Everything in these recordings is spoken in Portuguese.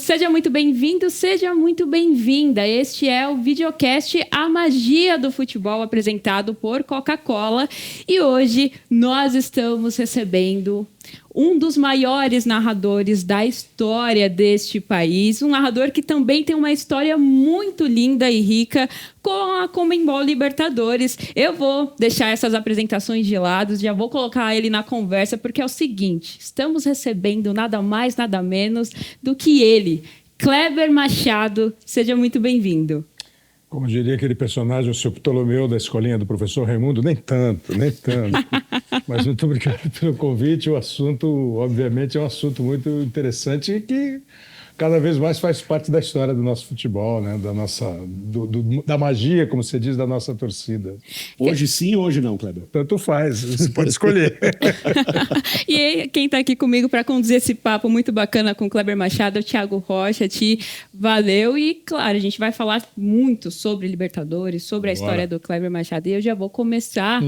seja muito bem-vindo, seja muito bem-vinda. Este é o videocast A Magia do Futebol, apresentado por Coca-Cola. E hoje nós estamos recebendo um dos maiores narradores da história deste país, um narrador que também tem uma história muito linda e rica com a Conmebol Libertadores. Eu vou deixar essas apresentações de lado, já vou colocar ele na conversa, porque é o seguinte, estamos recebendo nada mais, nada menos do que ele, Kleber Machado. Seja muito bem-vindo. Como diria aquele personagem, o seu Ptolomeu da escolinha do professor Raimundo, nem tanto. Mas muito obrigado pelo convite. O assunto, obviamente, é um assunto muito interessante e que cada vez mais faz parte da história do nosso futebol, né? Da magia, como você diz, da nossa torcida. Hoje sim, hoje não, Kleber. Tanto faz, você pode escolher. E quem está aqui comigo para conduzir esse papo muito bacana com o Kleber Machado é o Thiago Rocha. Valeu. E, claro, a gente vai falar muito sobre Libertadores, sobre a história do Kleber Machado. E eu já vou começar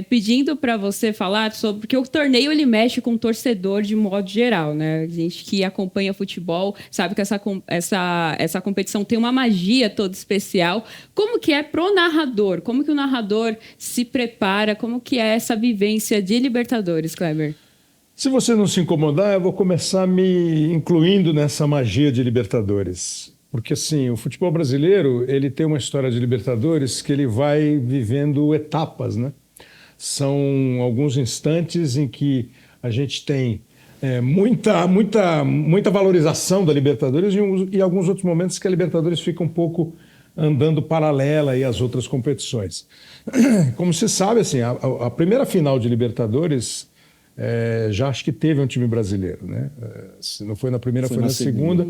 pedindo para você falar sobre... Porque o torneio ele mexe com o torcedor de modo geral, né? A gente que acompanha futebol sabe que essa competição tem uma magia toda especial. Como que é pro narrador? Como que o narrador se prepara? Como que é essa vivência de Libertadores, Kleber? Se você não se incomodar, eu vou começar me incluindo nessa magia de Libertadores. Porque, assim, o futebol brasileiro, ele tem uma história de Libertadores que ele vai vivendo etapas, né? São alguns instantes em que a gente tem muita valorização da Libertadores e alguns outros momentos que a Libertadores fica um pouco andando paralela aí às outras competições. Como se sabe, assim, a primeira final de Libertadores... já acho que teve um time brasileiro, né? Se não foi na primeira, foi na segunda.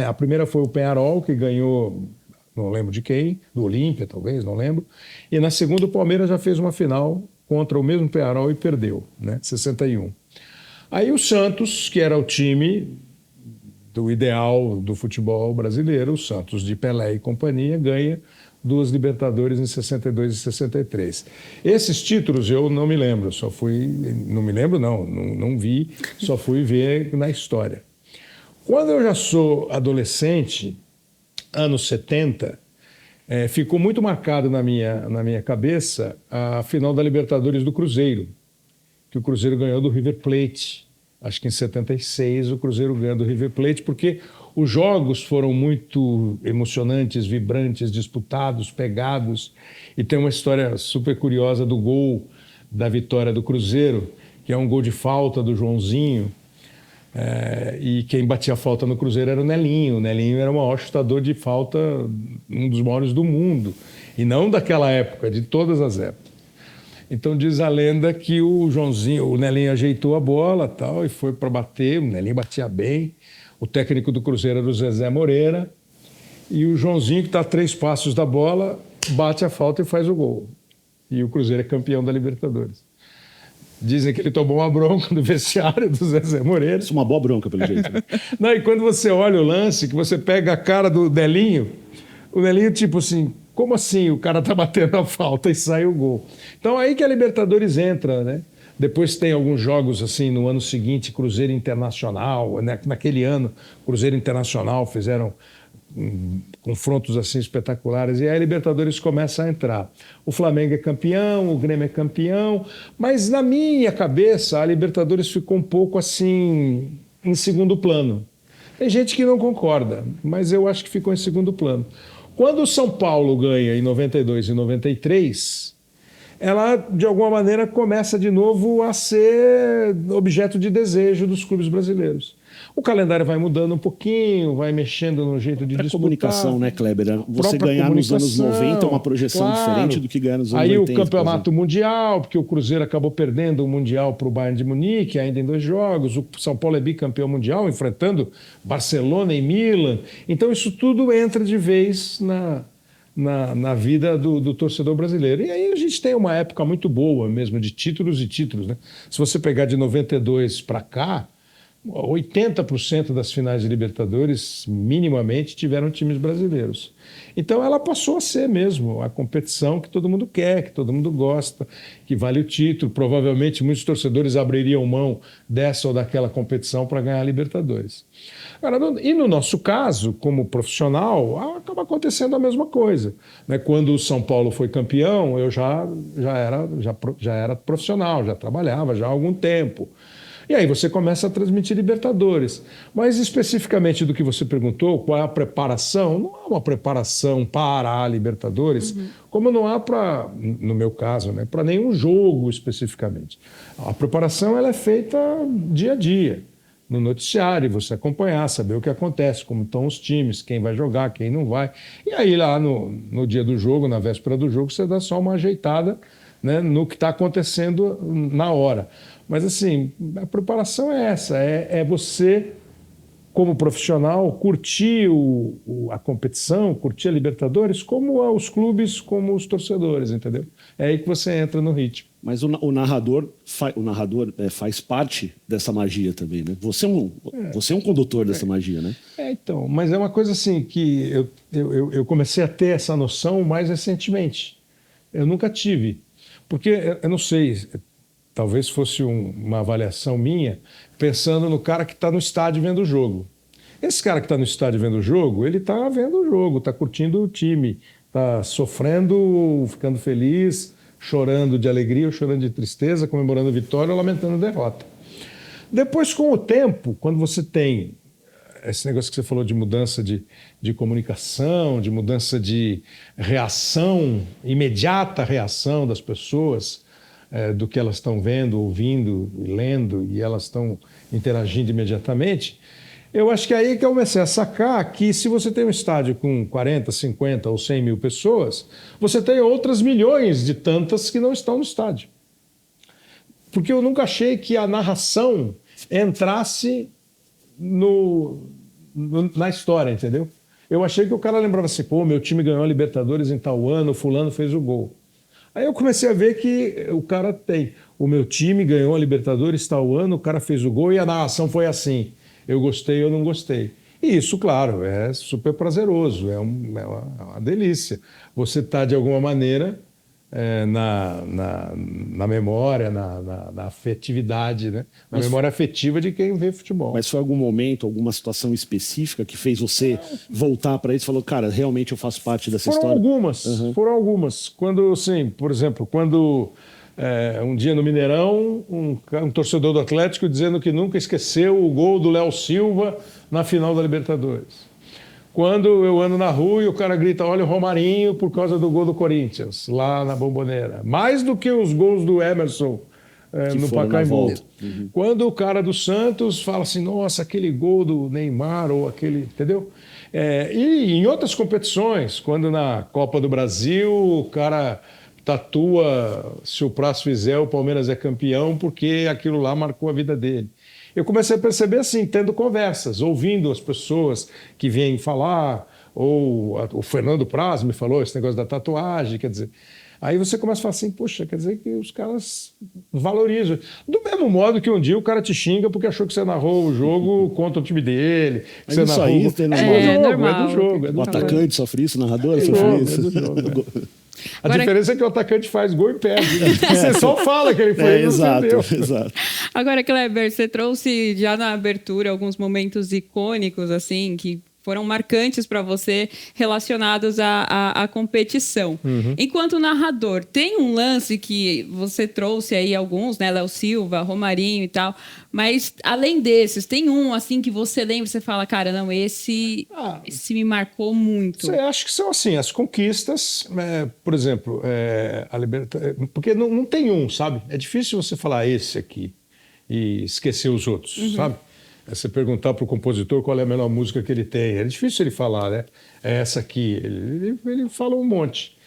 A primeira foi o Peñarol, que ganhou, não lembro de quem, do Olímpia, talvez, não lembro. E na segunda, o Palmeiras já fez uma final contra o mesmo Peñarol e perdeu, né? 61. Aí o Santos, que era o time do ideal do futebol brasileiro, o Santos de Pelé e companhia, ganha 2 Libertadores em 62 e 63. Esses títulos eu não me lembro, não vi, só fui ver na história. Quando eu já sou adolescente, anos 70, ficou muito marcado na minha cabeça a final da Libertadores do Cruzeiro, que o Cruzeiro ganhou do River Plate. Acho que em 76 o Cruzeiro ganhou do River Plate, porque os jogos foram muito emocionantes, vibrantes, disputados, pegados. E tem uma história super curiosa do gol da vitória do Cruzeiro, que é um gol de falta do Joãozinho. E quem batia a falta no Cruzeiro era o Nelinho. O Nelinho era o maior chutador de falta, um dos maiores do mundo. E não daquela época, de todas as épocas. Então diz a lenda que o Nelinho ajeitou a bola tal, e foi para bater, o Nelinho batia bem. O técnico do Cruzeiro era o Zezé Moreira, e o Joãozinho, que está a 3 passos da bola, bate a falta e faz o gol. E o Cruzeiro é campeão da Libertadores. Dizem que ele tomou uma bronca do vestiário do Zezé Moreira. Isso é uma boa bronca, pelo jeito. Né? Não, e quando você olha o lance, que você pega a cara do Nelinho, o Nelinho tipo assim... Como assim o cara tá batendo a falta e sai o gol? Então aí que a Libertadores entra, né? Depois tem alguns jogos assim no ano seguinte, Cruzeiro Internacional, né? Naquele ano, Cruzeiro Internacional fizeram confrontos assim espetaculares e aí a Libertadores começa a entrar. O Flamengo é campeão, o Grêmio é campeão, mas na minha cabeça a Libertadores ficou um pouco assim em segundo plano. Tem gente que não concorda, mas eu acho que ficou em segundo plano. Quando o São Paulo ganha em 92 e 93, ela, de alguma maneira, começa de novo a ser objeto de desejo dos clubes brasileiros. O calendário vai mudando um pouquinho, vai mexendo no jeito de disputar. Comunicação, né, Kleber? Você ganhar nos anos 90 é uma projeção diferente do que ganhar nos anos 80. Aí o campeonato mundial, porque o Cruzeiro acabou perdendo o Mundial para o Bayern de Munique, ainda em 2 jogos. O São Paulo é bicampeão mundial, enfrentando Barcelona e Milan. Então isso tudo entra de vez na vida do torcedor brasileiro. E aí a gente tem uma época muito boa mesmo de títulos e títulos, né? Se você pegar de 92 para cá, 80% das finais de Libertadores, minimamente, tiveram times brasileiros. Então ela passou a ser mesmo a competição que todo mundo quer, que todo mundo gosta, que vale o título. Provavelmente muitos torcedores abririam mão dessa ou daquela competição para ganhar a Libertadores. Agora, e no nosso caso, como profissional, acaba acontecendo a mesma coisa, né? Quando o São Paulo foi campeão, eu já era profissional, já trabalhava já há algum tempo. E aí você começa a transmitir Libertadores. Mas especificamente do que você perguntou, qual é a preparação? Não há uma preparação para a Libertadores, como não há para, no meu caso, né, para nenhum jogo especificamente. A preparação ela é feita dia a dia, no noticiário, você acompanhar, saber o que acontece, como estão os times, quem vai jogar, quem não vai. E aí lá no dia do jogo, na véspera do jogo, você dá só uma ajeitada, né, no que está acontecendo na hora. Mas, assim, a preparação é essa, é você, como profissional, curtir a competição, curtir a Libertadores, como os clubes, como os torcedores, entendeu? É aí que você entra no ritmo. Mas o narrador faz parte dessa magia também, né? Você é um condutor dessa magia, né? Então, mas é uma coisa assim que eu comecei a ter essa noção mais recentemente. Eu nunca tive. Porque, eu não sei, talvez fosse uma avaliação minha, pensando no cara que está no estádio vendo o jogo. Esse cara que está no estádio vendo o jogo, ele está vendo o jogo, está curtindo o time, está sofrendo, ficando feliz, chorando de alegria ou chorando de tristeza, comemorando vitória ou lamentando derrota. Depois, com o tempo, quando você tem esse negócio que você falou de mudança de comunicação, de mudança de reação, imediata reação das pessoas, do que elas estão vendo, ouvindo, lendo, e elas estão interagindo imediatamente, eu acho que é aí que eu comecei a sacar que se você tem um estádio com 40, 50 ou 100 mil pessoas, você tem outras milhões de tantas que não estão no estádio. Porque eu nunca achei que a narração entrasse na história, entendeu? Eu achei que o cara lembrava assim, pô, meu time ganhou a Libertadores em tal ano, fulano fez o gol. Aí eu comecei a ver que o cara o meu time ganhou a Libertadores tal ano, o cara fez o gol e a narração foi assim, eu gostei ou não gostei. E isso, claro, é super prazeroso, é uma delícia. Você está, de alguma maneira, na memória, na afetividade, né? Na memória afetiva de quem vê futebol. Mas foi algum momento, alguma situação específica que fez você voltar para isso e falou, cara, realmente eu faço parte dessa história? Foram algumas. Quando, assim, por exemplo, quando um dia no Mineirão, um torcedor do Atlético dizendo que nunca esqueceu o gol do Léo Silva na final da Libertadores. Quando eu ando na rua e o cara grita, olha o Romarinho por causa do gol do Corinthians, lá na Bomboneira. Mais do que os gols do Emerson no Pacaembu. Quando o cara do Santos fala assim, nossa, aquele gol do Neymar ou aquele... Entendeu? E em outras competições, quando na Copa do Brasil o cara tatua, se o prazo fizer, o Palmeiras é campeão, porque aquilo lá marcou a vida dele. Eu comecei a perceber assim, tendo conversas, ouvindo as pessoas que vêm falar, ou o Fernando Praz me falou esse negócio da tatuagem, quer dizer... Aí você começa a falar assim, poxa, quer dizer que os caras valorizam. Do mesmo modo que um dia o cara te xinga porque achou que você narrou o jogo contra o time dele. Que você narrou... aí é normal. É do jogo. O atacante sofre isso, o narrador sofre isso. É do jogo. A diferença é que o atacante faz gol e perde. Né? Você só fala que ele foi exato. Agora, Kleber, você trouxe já na abertura alguns momentos icônicos, assim, que foram marcantes para você relacionados à competição. Enquanto narrador, tem um lance que você trouxe aí alguns, né? Léo Silva, Romarinho e tal, mas além desses, tem um assim que você lembra e você fala, cara, não, esse me marcou muito. Acho que são assim, as conquistas, por exemplo, a porque não tem um, sabe? É difícil você falar esse aqui e esquecer os outros, sabe? Você perguntar para o compositor qual é a melhor música que ele tem. É difícil ele falar, né? É essa aqui. Ele fala um monte.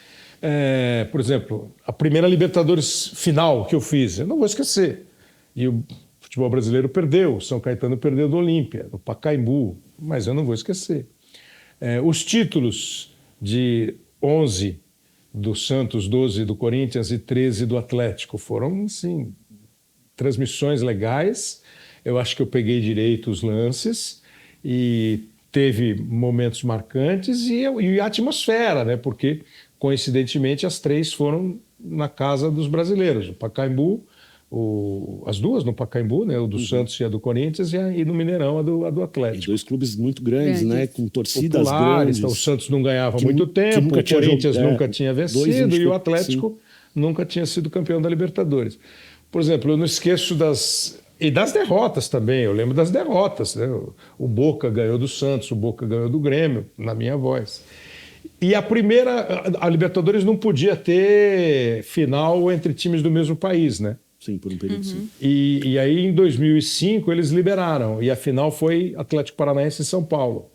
Por exemplo, a primeira Libertadores final que eu fiz, eu não vou esquecer. E o futebol brasileiro perdeu. O São Caetano perdeu do Olímpia, do Pacaembu. Mas eu não vou esquecer. Os títulos de 11 do Santos, 12 do Corinthians e 13 do Atlético foram, sim, transmissões legais. Eu acho que eu peguei direito os lances e teve momentos marcantes e a atmosfera, né? Porque, coincidentemente, as 3 foram na casa dos brasileiros. O Pacaembu, as 2 no Pacaembu, né? O do Santos e a do Corinthians, e no Mineirão a do E Atlético. 2 clubes muito grandes, né? Com torcidas Populares, grandes. então, o Santos não ganhava há muito tempo, nunca o tinha Corinthians jogado, nunca tinha vencido e o Atlético nunca tinha sido campeão da Libertadores. Por exemplo, eu não esqueço das derrotas também, eu lembro das derrotas, né? O Boca ganhou do Santos, o Boca ganhou do Grêmio, na minha voz. E a Libertadores não podia ter final entre times do mesmo país, né? Sim, por um período, sim. E aí, em 2005, eles liberaram. E a final foi Atlético Paranaense e São Paulo.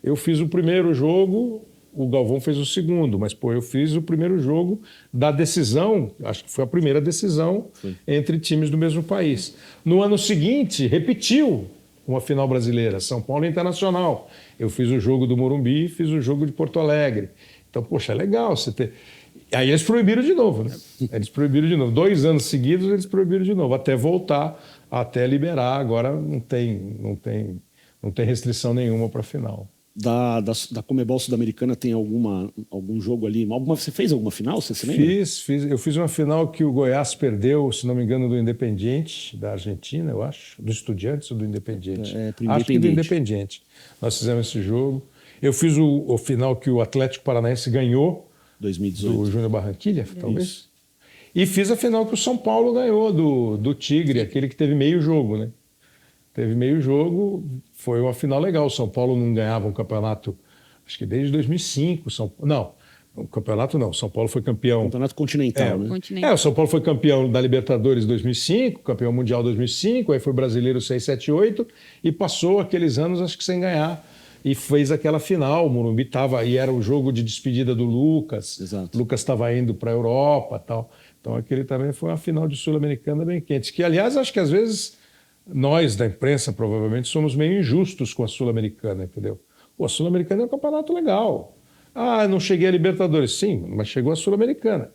Eu fiz o primeiro jogo, o Galvão fez o segundo. Mas, eu fiz o primeiro jogo da decisão, acho que foi a primeira decisão entre times do mesmo país. No ano seguinte, repetiu uma final brasileira, São Paulo Internacional. Eu fiz o jogo do Morumbi e fiz o jogo de Porto Alegre. Então, poxa, é legal você ter... Aí eles proibiram de novo, né? Eles proibiram de novo. 2 anos seguidos eles proibiram de novo, até voltar, até liberar. Agora não tem restrição nenhuma para a final. Da Conmebol Sul-Americana tem algum jogo ali? Você fez alguma final? Você se lembra? Fiz. Eu fiz uma final que o Goiás perdeu, se não me engano, do Independiente, da Argentina, eu acho. Do Estudiantes ou do Independiente? Acho que do Independiente. Nós fizemos esse jogo. Eu fiz o final que o Atlético Paranaense ganhou, 2018. Do Júnior Barranquilla, talvez. E fiz a final que o São Paulo ganhou do Tigre, aquele que teve meio jogo, né? Teve meio jogo, foi uma final legal. O São Paulo não ganhava um campeonato, acho que desde 2005. Não, o campeonato não. O São Paulo foi campeão... Campeonato continental, né? O São Paulo foi campeão da Libertadores em 2005, campeão mundial em 2005, aí foi brasileiro 6, 7, 8 e passou aqueles anos, acho que sem ganhar. E fez aquela final, o Morumbi estava... E era o jogo de despedida do Lucas. Exato. O Lucas estava indo para a Europa e tal. Então aquele também foi uma final de Sul-Americana bem quente. Que, aliás, acho que às vezes nós da imprensa provavelmente somos meio injustos com a Sul-Americana, entendeu? A Sul-Americana é um campeonato legal. Não cheguei a Libertadores. Sim, mas chegou a Sul-Americana.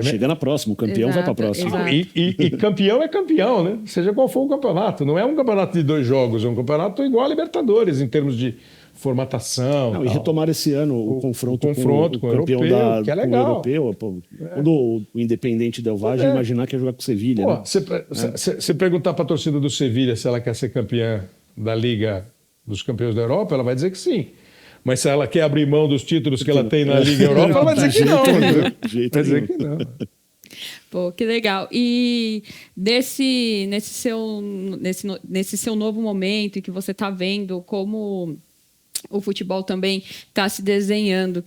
Chega na próxima, o campeão vai para a próxima. E campeão é campeão, né? Seja qual for o campeonato. Não é um campeonato de 2 jogos, é um campeonato igual a Libertadores, em termos de formatação. E retomar esse ano o confronto com o campeão europeu, que é legal. Com o europeu. Quando o Independente Del Valle imaginar que ia jogar com o Sevilha. Você perguntar para a torcida do Sevilha se ela quer ser campeã da Liga dos Campeões da Europa, ela vai dizer que sim. Mas se ela quer abrir mão dos títulos que ela tem na Liga Europa, ela vai dizer que não. Vai dizer que não. Pô, que legal. E nesse seu novo momento em que você está vendo como o futebol também está se desenhando,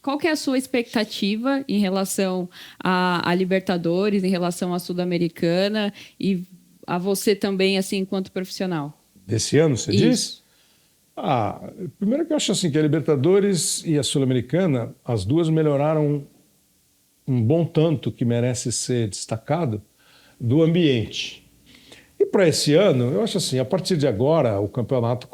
qual que é a sua expectativa em relação à Libertadores, em relação à Sul-Americana e a você também, assim, enquanto profissional? Desse ano, você diz? Primeiro que eu acho assim que a Libertadores e a Sul-Americana, as duas melhoraram um bom tanto que merece ser destacado do ambiente. E para esse ano, eu acho assim, a partir de agora, o campeonato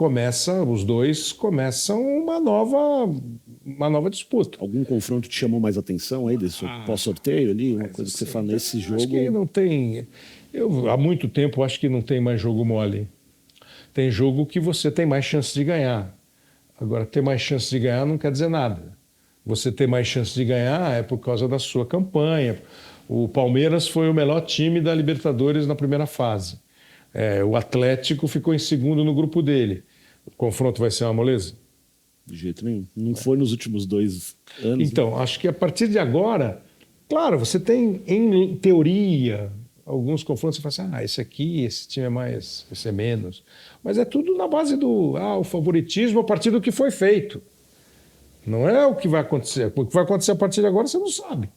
os dois começam uma nova disputa. Algum confronto te chamou mais atenção aí desse pós-sorteio ali? Uma coisa que você fala nesse jogo? Acho que não tem... há muito tempo, acho que não tem mais jogo mole. Tem jogo que você tem mais chance de ganhar. Agora, ter mais chance de ganhar não quer dizer nada. Você ter mais chance de ganhar é por causa da sua campanha. O Palmeiras foi o melhor time da Libertadores na primeira fase. O Atlético ficou em segundo no grupo dele. O confronto vai ser uma moleza? De jeito nenhum. Não foi nos últimos 2 anos. Então, acho que a partir de agora, claro, você tem, em teoria, alguns confrontos, você fala assim, esse time é mais, esse é menos. Mas é tudo na base do o favoritismo a partir do que foi feito. Não é o que vai acontecer. O que vai acontecer a partir de agora você não sabe.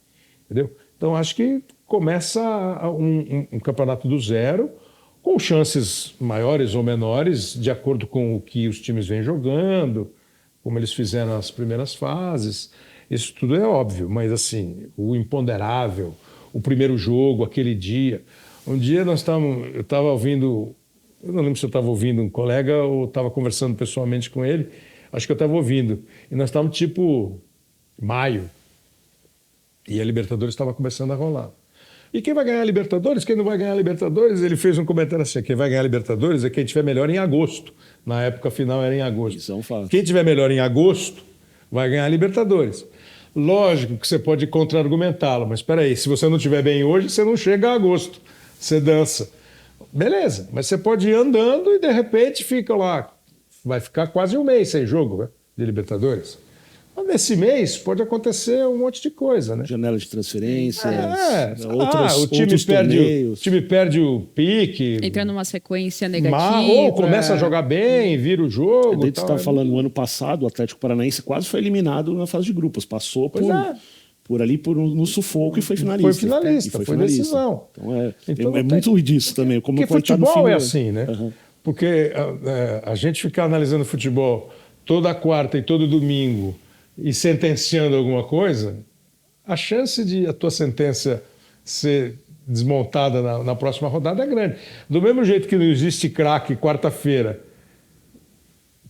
Entendeu? Então, acho que começa um campeonato do zero, com chances maiores ou menores, de acordo com o que os times vêm jogando, como eles fizeram nas primeiras fases. Isso tudo é óbvio, mas assim, o imponderável, o primeiro jogo, aquele dia. Um dia eu estava ouvindo, eu não lembro se eu estava ouvindo um colega ou estava conversando pessoalmente com ele, acho que eu estava ouvindo, e nós estávamos tipo maio, e a Libertadores estava começando a rolar. E quem vai ganhar a Libertadores? Quem não vai ganhar a Libertadores? Ele fez um comentário assim: quem vai ganhar a Libertadores é quem tiver melhor em agosto. Na época final era em agosto. Isso é um fato. Quem tiver melhor em agosto vai ganhar a Libertadores. Lógico que você pode contra-argumentá-lo, mas espera aí, se você não estiver bem hoje, você não chega a agosto. Você dança. Beleza, mas você pode ir andando e de repente fica lá. Vai ficar quase um mês sem jogo, né, de Libertadores. Mas nesse mês pode acontecer um monte de coisa, né? Janela de transferências, o time perde o pique. Entra numa sequência negativa. Ou começa a jogar bem, vira o jogo. Você estava falando, no ano passado, o Atlético Paranaense quase foi eliminado na fase de grupos. Passou no sufoco e foi finalista. Foi decisão. Então, é muito disso também. Como porque futebol é assim, né? Uhum. Porque a gente ficar analisando futebol toda quarta e todo domingo e sentenciando alguma coisa, a chance de a tua sentença ser desmontada na próxima rodada é grande. Do mesmo jeito que não existe craque quarta-feira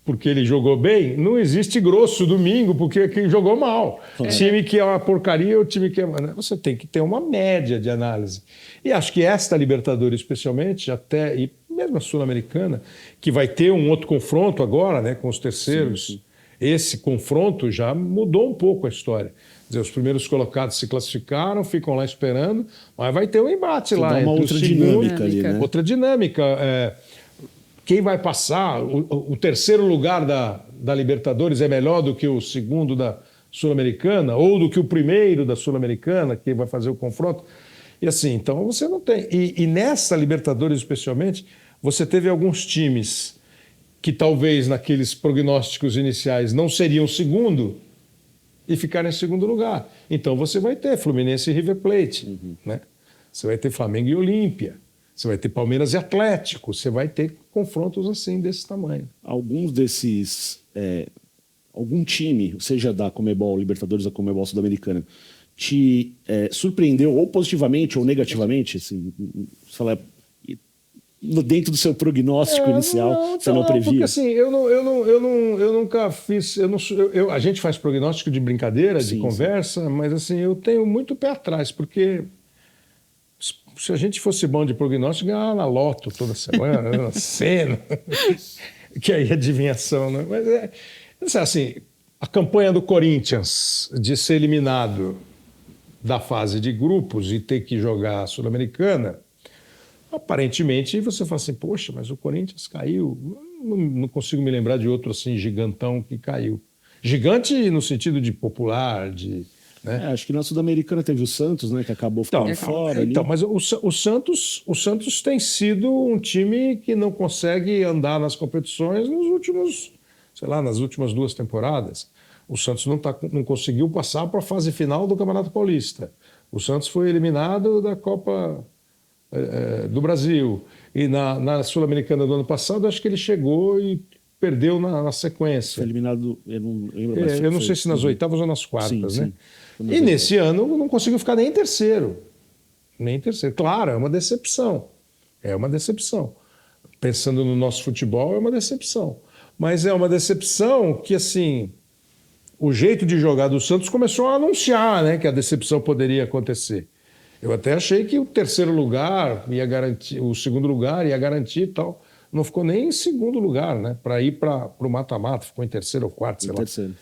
porque ele jogou bem, não existe grosso domingo porque quem jogou mal. Time que é uma porcaria, o time que é... Você tem que ter uma média de análise. E acho que esta Libertadores, especialmente, e mesmo a Sul-Americana, que vai ter um outro confronto agora, né, com os terceiros, sim. Esse confronto já mudou um pouco a história. Quer dizer, os primeiros colocados se classificaram, ficam lá esperando, mas vai ter um embate lá. Dá uma outra dinâmica ali, né? Outra dinâmica. Quem vai passar? O terceiro lugar da Libertadores é melhor do que o segundo da Sul-Americana ou do que o primeiro da Sul-Americana, que vai fazer o confronto. E assim, então você não tem. E nessa Libertadores, especialmente, você teve alguns times que talvez naqueles prognósticos iniciais não seriam segundo e ficaram em segundo lugar. Então você vai ter Fluminense e River Plate, né? Você vai ter Flamengo e Olímpia, você vai ter Palmeiras e Atlético, você vai ter confrontos assim desse tamanho. Alguns desses, algum time, seja da Conmebol Libertadores ou da Conmebol Sul-Americana, te surpreendeu ou positivamente ou negativamente? Assim, dentro do seu prognóstico inicial, você não previa? Porque assim, eu nunca fiz... a gente faz prognóstico de brincadeira, de conversa, mas assim, eu tenho muito pé atrás, porque se a gente fosse bom de prognóstico, ganhava na loto toda semana, na cena, que aí é adivinhação, né? Mas assim, a campanha do Corinthians de ser eliminado da fase de grupos e ter que jogar a Sul-Americana, aparentemente você fala assim, poxa, mas o Corinthians caiu. Não consigo me lembrar de outro assim gigantão que caiu. Gigante no sentido de popular, né? Acho que na Sul-Americana teve o Santos, né, que acabou ficando fora. Então, mas o Santos tem sido um time que não consegue andar nas competições nas últimas 2 temporadas. O Santos não conseguiu passar para a fase final do Campeonato Paulista. O Santos foi eliminado da Copa do Brasil. E na Sul-Americana do ano passado, acho que ele chegou e perdeu na sequência. Foi eliminado, eu não lembro mais. Eu não sei se nas oitavas ou nas quartas, sim, né? E nesse ano não conseguiu ficar nem em terceiro. Nem em terceiro. Claro, é uma decepção. É uma decepção. Pensando no nosso futebol, é uma decepção. Mas é uma decepção que, assim, o jeito de jogar do Santos começou a anunciar, né, que a decepção poderia acontecer. Eu até achei que o terceiro lugar ia garantir, o segundo lugar ia garantir e tal. Não ficou nem em segundo lugar, né? Para ir para o mata-mata, ficou em terceiro ou quarto, sei lá. Terceiro.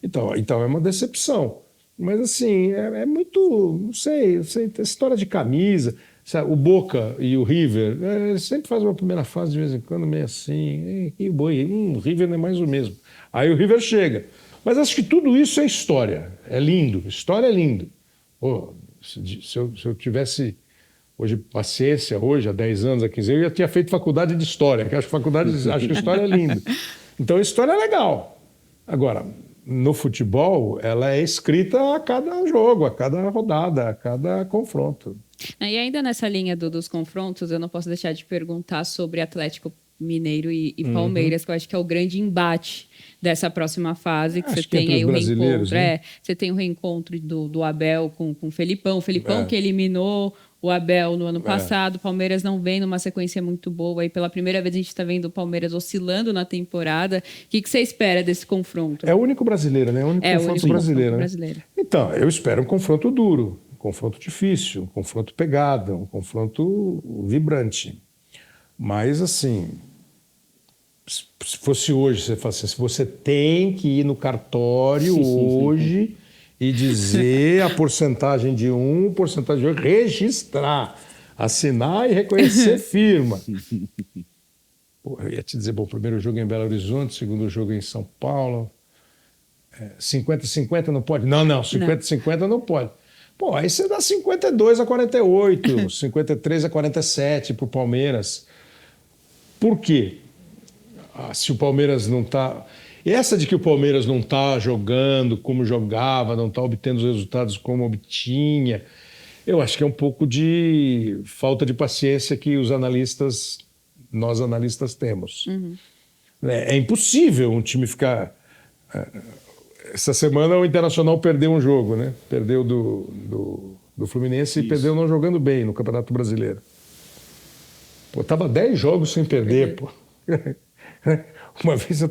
Então é uma decepção. Mas assim, é muito, não sei, essa história de camisa, sabe? O Boca e o River, sempre faz uma primeira fase de vez em quando meio assim, e o River não é mais o mesmo. Aí o River chega. Mas acho que tudo isso é história, é lindo, história é lindo. Pô, se eu tivesse hoje paciência, há 10 anos, há 15 anos, eu já tinha feito faculdade de história, que acho que história é linda. Então a história é legal. Agora, no futebol, ela é escrita a cada jogo, a cada rodada, a cada confronto. E ainda nessa linha dos confrontos, eu não posso deixar de perguntar sobre Atlético Mineiro e Palmeiras, que eu acho que é o grande embate dessa próxima fase, que você tem aí o reencontro. Né? Você tem o reencontro do Abel com o Felipão. O Felipão que eliminou o Abel no ano passado. O Palmeiras não vem numa sequência muito boa. E pela primeira vez a gente está vendo o Palmeiras oscilando na temporada. O que você espera desse confronto? É o único brasileiro, né? O único confronto brasileiro. Né? Então, eu espero um confronto duro. confronto difícil, um confronto pegado, um confronto vibrante. Mas, assim, se fosse hoje, você fala assim, se você tem que ir no cartório hoje e dizer a porcentagem de um, porcentagem de outro, registrar, assinar e reconhecer firma. Pô, eu ia te dizer, bom, o primeiro jogo é em Belo Horizonte, o segundo jogo é em São Paulo. 50-50 não pode? Não, 50-50 não pode. Pô, aí você dá 52-48, 53-47 para o Palmeiras. Por quê? Se o Palmeiras não está... Essa de que o Palmeiras não está jogando como jogava, não está obtendo os resultados como obtinha, eu acho que é um pouco de falta de paciência que nós analistas temos. Uhum. É impossível um time ficar... Essa semana o Internacional perdeu um jogo, né? Perdeu do Fluminense. Isso. E perdeu não jogando bem no Campeonato Brasileiro. Pô, tava 10 jogos sem perder, pô. Uma vez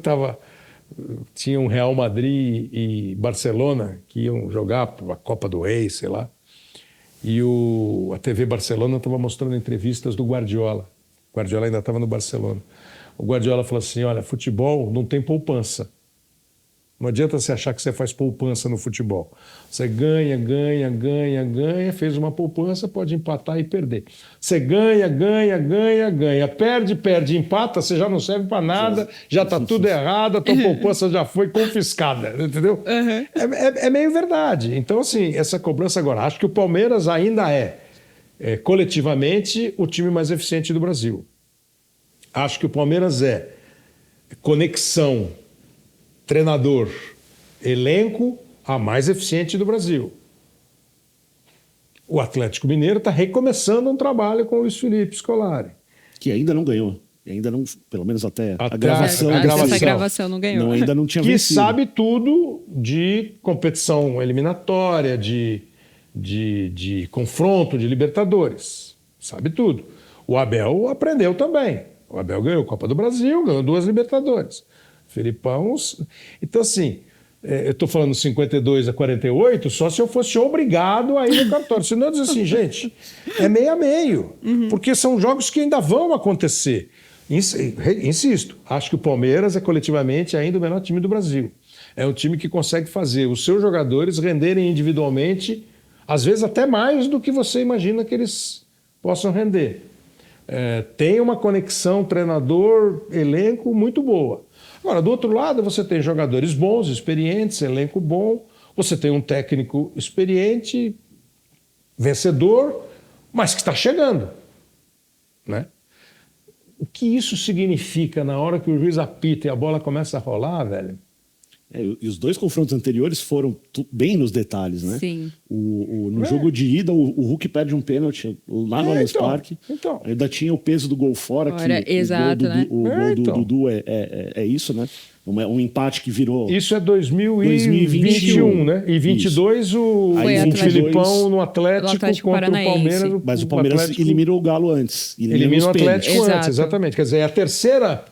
tinha um Real Madrid e Barcelona que iam jogar a Copa do Rei, sei lá. E a TV Barcelona estava mostrando entrevistas do Guardiola. O Guardiola ainda estava no Barcelona. O Guardiola falou assim, olha, futebol não tem poupança. Não adianta você achar que você faz poupança no futebol. Você ganha, fez uma poupança, pode empatar e perder. Você ganha, perde, empata, você já não serve para nada, já está tudo errado, a tua poupança já foi confiscada, entendeu? Uhum. É meio verdade. Então, assim, essa cobrança agora, acho que o Palmeiras ainda é coletivamente o time mais eficiente do Brasil. Acho que o Palmeiras é conexão treinador, elenco, a mais eficiente do Brasil. O Atlético Mineiro está recomeçando um trabalho com o Luiz Felipe Scolari. Que ainda não ganhou. Ainda não, pelo menos até a gravação. Essa gravação não ganhou. Ainda não tinha que vencido. Sabe tudo de competição eliminatória, de confronto, de Libertadores. Sabe tudo. O Abel aprendeu também. O Abel ganhou Copa do Brasil, ganhou 2 Libertadores. Felipão... Então, assim, eu estou falando 52-48 só se eu fosse obrigado a ir no cartório. Senão eu diz assim, gente, é meio a meio. Uhum. Porque são jogos que ainda vão acontecer. Insisto, acho que o Palmeiras é coletivamente ainda o melhor time do Brasil. É um time que consegue fazer os seus jogadores renderem individualmente, às vezes até mais do que você imagina que eles possam render. Tem uma conexão treinador-elenco muito boa. Agora, do outro lado, você tem jogadores bons, experientes, elenco bom, você tem um técnico experiente, vencedor, mas que está chegando, né? O que isso significa na hora que o juiz apita e a bola começa a rolar, velho? E os 2 confrontos anteriores foram bem nos detalhes, né? Sim. No jogo de ida, o Hulk perde um pênalti lá no Allianz Parque. Então. Ainda tinha o peso do gol fora. Exato, né? O gol do Dudu é isso, né? Um empate que virou... Isso é 2021, né? E 22 o Filipão no Atlético contra Paranaense. O Palmeiras. Mas o Palmeiras eliminou o Galo antes. Eliminou o Atlético antes, exatamente. Quer dizer, é a terceira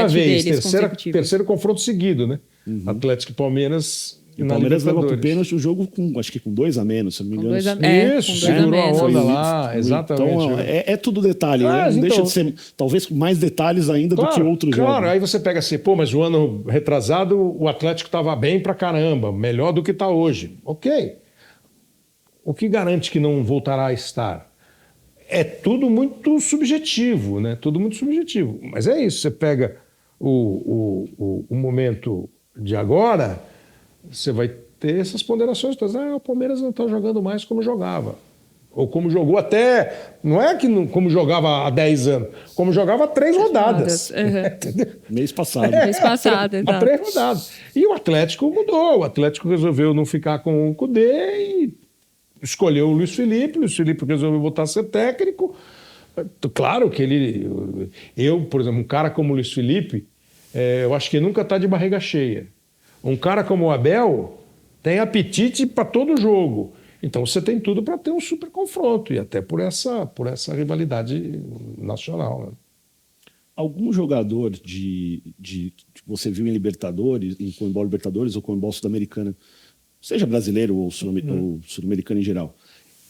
vez, terceiro confronto seguido, né? Uhum. Atlético e Palmeiras. E o Palmeiras leva pro pênalti o jogo acho que com 2 a menos, se não me engano. Isso, segurou a onda lá, exatamente. Então, é tudo detalhe, né? Não deixa de ser, talvez, mais detalhes ainda do que outro jogo. Claro, aí você pega assim, mas o ano retrasado o Atlético estava bem pra caramba, melhor do que está hoje. Ok. O que garante que não voltará a estar? É tudo muito subjetivo, né? Tudo muito subjetivo. Mas é isso, você pega o momento de agora, você vai ter essas ponderações todas. O Palmeiras não está jogando mais como jogava. Ou como jogou até... Não é que como jogava há 10 anos, como jogava há 3 rodadas. Uhum. Mês passado. Mês passado, há 3 rodadas. E o Atlético mudou. O Atlético resolveu não ficar com o Cudê e escolheu o Luiz Felipe. O Luiz Felipe resolveu voltar a ser técnico. Claro que por exemplo, um cara como o Luiz Felipe, eu acho que nunca está de barriga cheia. Um cara como o Abel tem apetite para todo jogo. Então você tem tudo para ter um super confronto, e até por essa rivalidade nacional. Né? Algum jogador que você viu em Libertadores, em Conmebol Libertadores ou Conmebol Sul-Americana, seja brasileiro ou sul-americano em geral.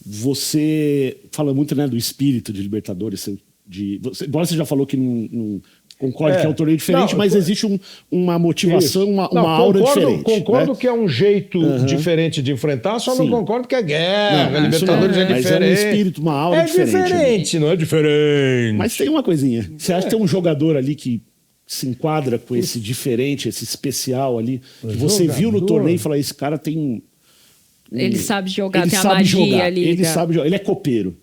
Você fala muito, né, do espírito de Libertadores. Embora você já falou que não concorda que é um torneio diferente, mas existe uma motivação, uma aura diferente. Concordo, né? Que é um jeito diferente de enfrentar, só não concordo que é guerra. Libertadores é diferente. Mas é um espírito, uma aura diferente. É diferente, não é diferente. Mas tem uma coisinha. Você acha que tem um jogador ali que se enquadra com esse diferente, esse especial ali, que você viu no torneio e falou, esse cara tem... Ele sabe jogar, tem a magia ali. Ele sabe jogar, ele é copeiro.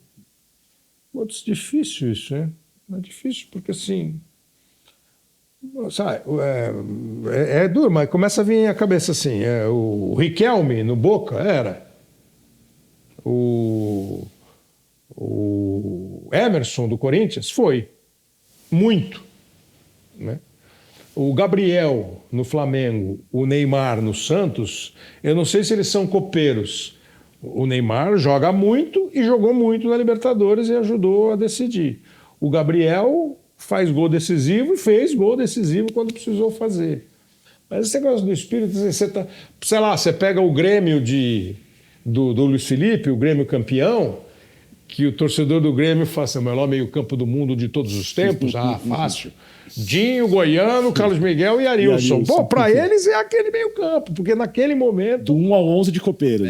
Putz, difícil isso, né? É difícil, porque assim... Sabe, é duro, mas começa a vir à cabeça assim. O Riquelme no Boca era. O Emerson do Corinthians foi. Muito. Né? O Gabriel no Flamengo, o Neymar no Santos, eu não sei se eles são copeiros. O Neymar joga muito e jogou muito na Libertadores e ajudou a decidir. O Gabriel faz gol decisivo e fez gol decisivo quando precisou fazer. Mas esse negócio do espírito, você pega o Grêmio do Luiz Felipe, o Grêmio campeão, que o torcedor do Grêmio fala assim, o melhor meio-campo do mundo de todos os tempos. Fácil. Dinho, Goiano, Carlos Miguel e Arilson. Pô, para eles é aquele meio-campo, porque naquele momento... Do 1 ao 11 de copeiro.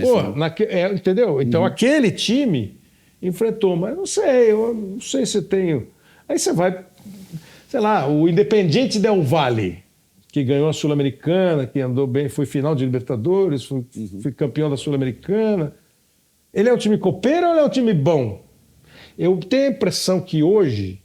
Entendeu? Então aquele time enfrentou, mas eu não sei se tenho... Aí você vai, sei lá, o Independiente Del Valle, que ganhou a Sul-Americana, que andou bem, foi final de Libertadores, foi campeão da Sul-Americana. Ele é um time copeiro ou ele é um time bom? Eu tenho a impressão que hoje,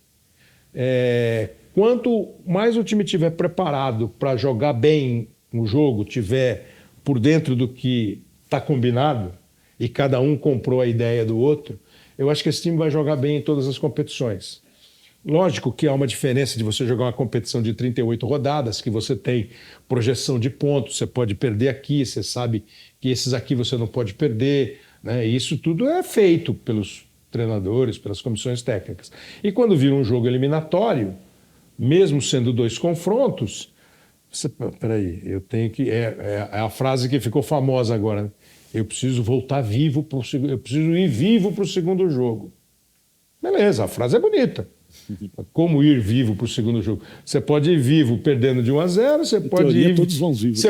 quanto mais o time estiver preparado para jogar bem no jogo, tiver por dentro do que está combinado, e cada um comprou a ideia do outro, eu acho que esse time vai jogar bem em todas as competições. Lógico que há uma diferença de você jogar uma competição de 38 rodadas, que você tem projeção de pontos, você pode perder aqui, você sabe que esses aqui você não pode perder, né? E isso tudo é feito pelos treinadores, pelas comissões técnicas. E quando vira um jogo eliminatório, mesmo sendo 2 confrontos, peraí, eu tenho que... É a frase que ficou famosa agora, né? Eu preciso voltar vivo, eu preciso ir vivo para o segundo jogo. Beleza, a frase é bonita. Como ir vivo para o segundo jogo? Você pode ir vivo perdendo de 1-0, você pode ir... todos vão vivos.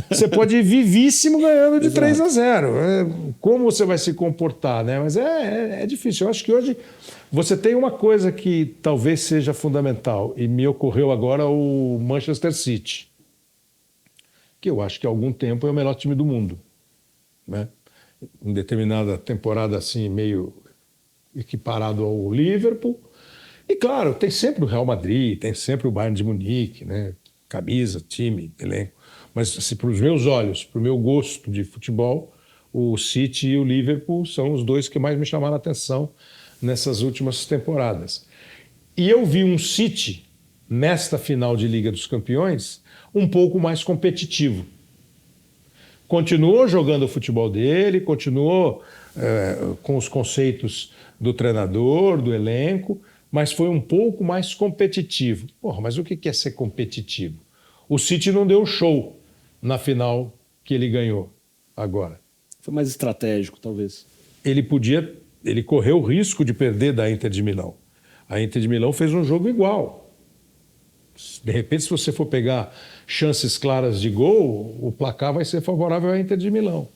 Você pode ir vivíssimo ganhando de 3-0. Como você vai se comportar, né? Mas é difícil. Eu acho que hoje você tem uma coisa que talvez seja fundamental, e me ocorreu agora o Manchester City, que eu acho que há algum tempo é o melhor time do mundo, né? Em determinada temporada assim, meio equiparado ao Liverpool. E claro, tem sempre o Real Madrid, tem sempre o Bayern de Munique, né? Camisa, time, elenco. Mas assim, para os meus olhos, para o meu gosto de futebol, o City e o Liverpool são os dois que mais me chamaram a atenção nessas últimas temporadas. E eu vi um City, nesta final de Liga dos Campeões, um pouco mais competitivo. Continuou jogando o futebol dele, continuou com os conceitos do treinador, do elenco, mas foi um pouco mais competitivo. Porra, mas o que é ser competitivo? O City não deu show na final que ele ganhou agora. Foi mais estratégico, talvez. Ele correu o risco de perder da Inter de Milão. A Inter de Milão fez um jogo igual. De repente, se você for pegar chances claras de gol, o placar vai ser favorável à Inter de Milão.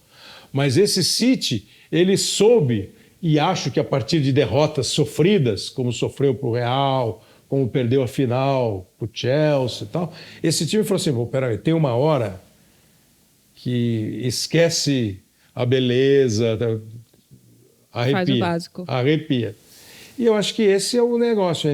Mas esse City, ele soube, e acho que a partir de derrotas sofridas, como sofreu para o Real, como perdeu a final para o Chelsea e tal, esse time falou assim, peraí, tem uma hora que esquece a beleza, arrepia. Faz o básico. Arrepia. E eu acho que esse é o negócio,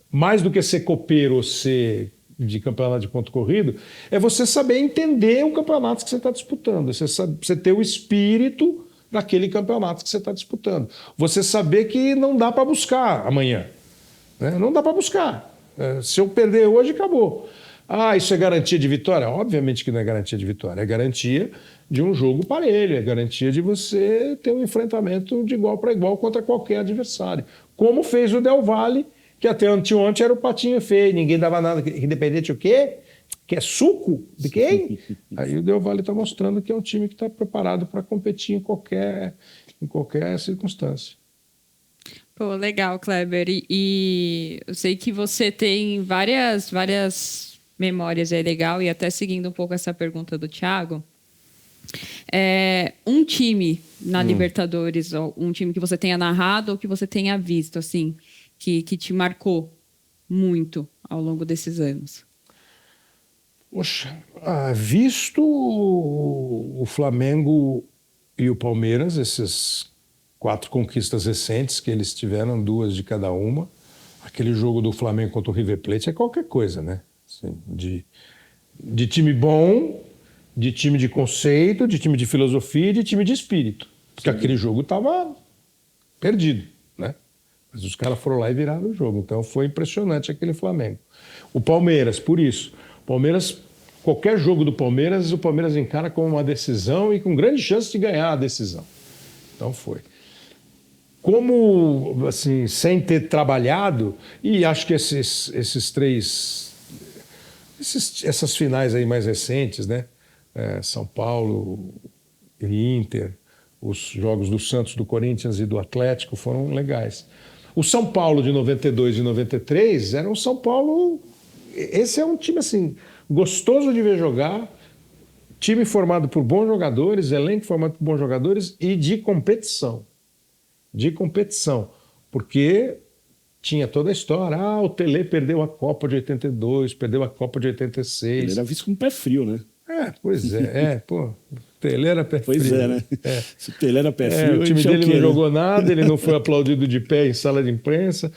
mais do que ser copeiro ou ser de campeonato de ponto corrido, é você saber entender o campeonato que você está disputando, você ter o espírito daquele campeonato que você está disputando. Você saber que não dá para buscar amanhã. Né? Não dá para buscar. Se eu perder hoje, acabou. Isso é garantia de vitória? Obviamente que não é garantia de vitória, é garantia de um jogo parelho, é garantia de você ter um enfrentamento de igual para igual contra qualquer adversário. Como fez o Del Valle, que até anteontem era o patinho feio, ninguém dava nada, independente o quê? Quer suco? De quem? Aí o Del Valle está mostrando que é um time que está preparado para competir em qualquer circunstância. Pô, legal, Kleber. E eu sei que você tem várias memórias aí, legal, e até seguindo um pouco essa pergunta do Thiago, um time na Libertadores, ou um time que você tenha narrado ou que você tenha visto, assim, que te marcou muito ao longo desses anos. Poxa, visto o Flamengo e o Palmeiras, essas 4 conquistas recentes que eles tiveram, 2 de cada uma, aquele jogo do Flamengo contra o River Plate é qualquer coisa, né? Assim, de time bom, de time de conceito, de time de filosofia e de time de espírito. Porque aquele jogo estava perdido, né? Mas os caras foram lá e viraram o jogo. Então foi impressionante aquele Flamengo. O Palmeiras, por isso. Qualquer jogo do Palmeiras, o Palmeiras encara como uma decisão e com grande chance de ganhar a decisão. Então foi. Como, assim, sem ter trabalhado, e acho que essas finais aí mais recentes, né? São Paulo e Inter, os jogos do Santos, do Corinthians e do Atlético foram legais. O São Paulo de 92 e 93 era um São Paulo... Esse é um time, assim, gostoso de ver jogar, time formado por bons jogadores, elenco formado por bons jogadores e de competição. Porque tinha toda a história. O Tele perdeu a Copa de 82, perdeu a Copa de 86. Ele era visto com pé frio, né? Pois é. Pô, o Tele era pé frio. Pois é, né? Se o Tele era pé frio, o time dele não jogou nada, ele não foi aplaudido de pé em sala de imprensa.